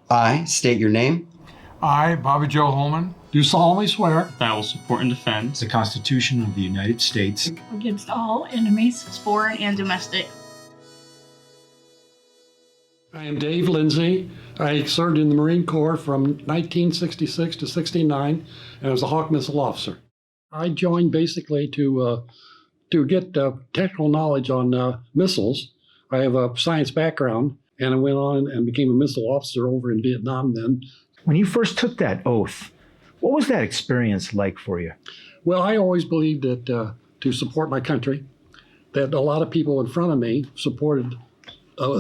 I state your name. I, Bobby Joe Holman, do solemnly swear that I will support and defend the Constitution of the United States against all enemies, foreign and domestic. I am Dave Lindsay. I served in the Marine Corps from 1966 to 69 and was a Hawk Missile Officer. I joined basically to get technical knowledge on missiles. I have a science background, and I went on and became a missile officer over in Vietnam then. When you first took that oath, what was that experience like for you? Well, I always believed that to support my country, that a lot of people in front of me supported,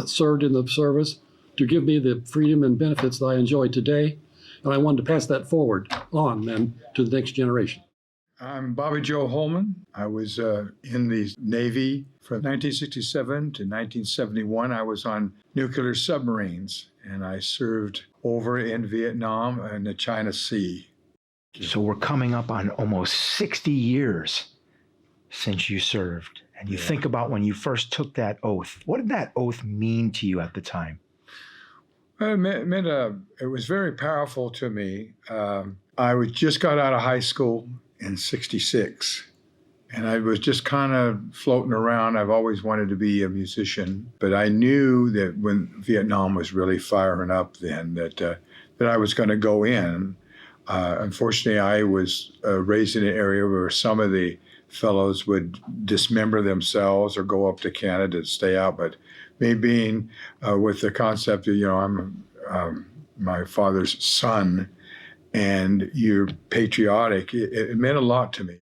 served in the service to give me the freedom and benefits that I enjoy today. And I wanted to pass that forward on then to the next generation. I'm Bobby Joe Holman. I was in the Navy from 1967 to 1971. I was on nuclear submarines, and I served over in Vietnam and the China Sea. So we're coming up on almost 60 years since you served. And you think about when you first took that oath. What did that oath mean to you at the time? It was very powerful to me. I just got out of high school in 66, and I was just kind of floating around. I've always wanted to be a musician, but I knew that when Vietnam was really firing up then, that I was going to go in. Unfortunately, I was raised in an area where some of the fellows would dismember themselves or go up to Canada to stay out. But me being with the concept of, I'm my father's son and you're patriotic, it meant a lot to me.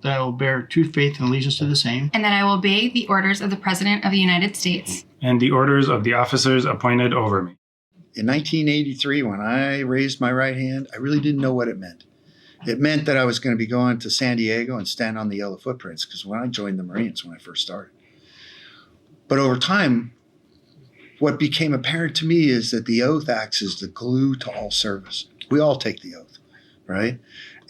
that I will bear true faith and allegiance to the same, and that I will obey the orders of the President of the United States and the orders of the officers appointed over me. In 1983, when I raised my right hand, I really didn't know what it meant. It meant that I was going to be going to San Diego and stand on the yellow footprints, because when I joined the Marines, when I first started. But over time, what became apparent to me is that the oath acts as the glue to all service. We all take the oath, right?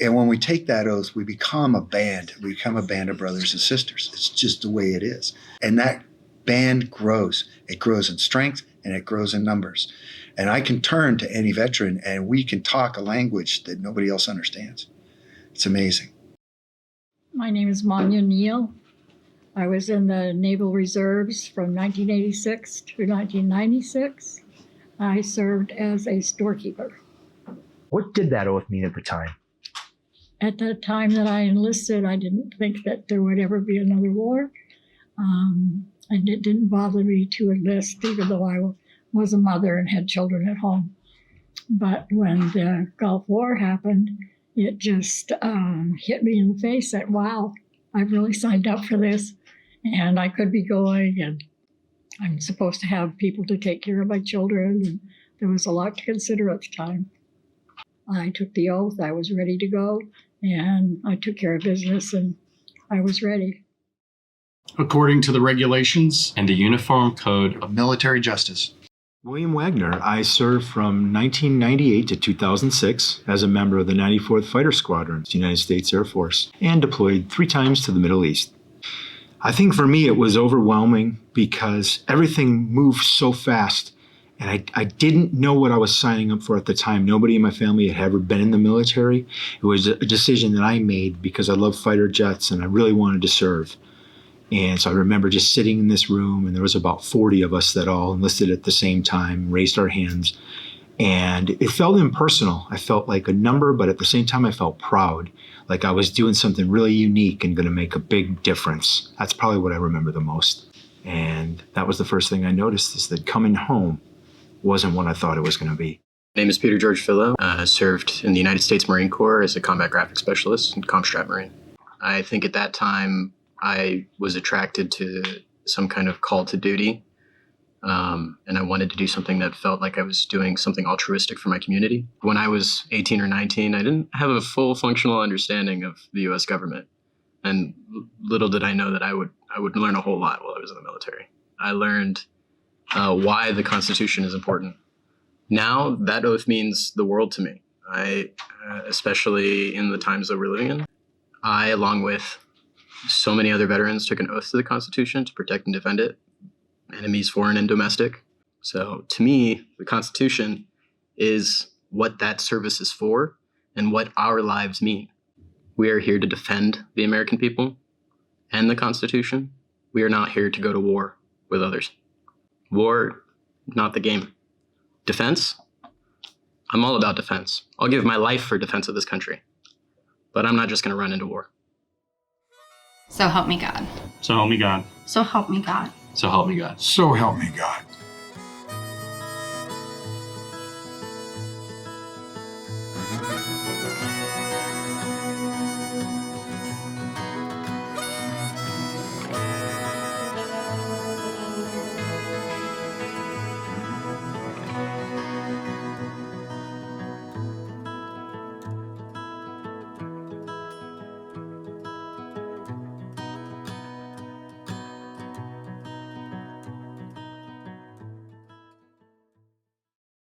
And when we take that oath, we become a band. We become a band of brothers and sisters. It's just the way it is. And that band grows. It grows in strength and it grows in numbers. And I can turn to any veteran and we can talk a language that nobody else understands. It's amazing. My name is Manya Neal. I was in the Naval Reserves from 1986 to 1996. I served as a storekeeper. What did that oath mean at the time? At the time that I enlisted, I didn't think that there would ever be another war. And it didn't bother me to enlist, even though I was a mother and had children at home. But when the Gulf War happened, it just hit me in the face that, wow, I've really signed up for this. And I could be going, and I'm supposed to have people to take care of my children. And there was a lot to consider at the time. I took the oath, I was ready to go, and I took care of business, and I was ready. according to the regulations and the Uniform Code of Military Justice. William Wagner. I served from 1998 to 2006 as a member of the 94th Fighter Squadron, United States Air Force, and deployed 3 times to the Middle East. I think for me it was overwhelming because everything moved so fast, and I didn't know what I was signing up for at the time. Nobody in my family had ever been in the military. It was a decision that I made because I love fighter jets and I really wanted to serve. And so I remember just sitting in this room, and there was about 40 of us that all enlisted at the same time, raised our hands. And it felt impersonal. I felt like a number, but at the same time I felt proud, like I was doing something really unique and going to make a big difference. That's probably what I remember the most. And that was the first thing I noticed, is that coming home wasn't what I thought it was going to be. My name is Peter George Fillo. I served in the United States Marine Corps as a combat graphics specialist and Comstrat Marine. I think at that time I was attracted to some kind of call to duty, and I wanted to do something that felt like I was doing something altruistic for my community. When I was 18 or 19, I didn't have a full functional understanding of the U.S. government, and little did I know that I would learn a whole lot while I was in the military. I learned why the Constitution is important. Now that oath means the world to me. Especially in the times that we're living in, I, along with so many other veterans, took an oath to the Constitution to protect and defend it, enemies foreign and domestic. So to me, the Constitution is what that service is for and what our lives mean. We are here to defend the American people and the Constitution. We are not here to go to war with others. War, not the game. Defense, I'm all about defense. I'll give my life for defense of this country, but I'm not just going to run into war. So help me God. So help me God. So help me God. So help me God. So help me God.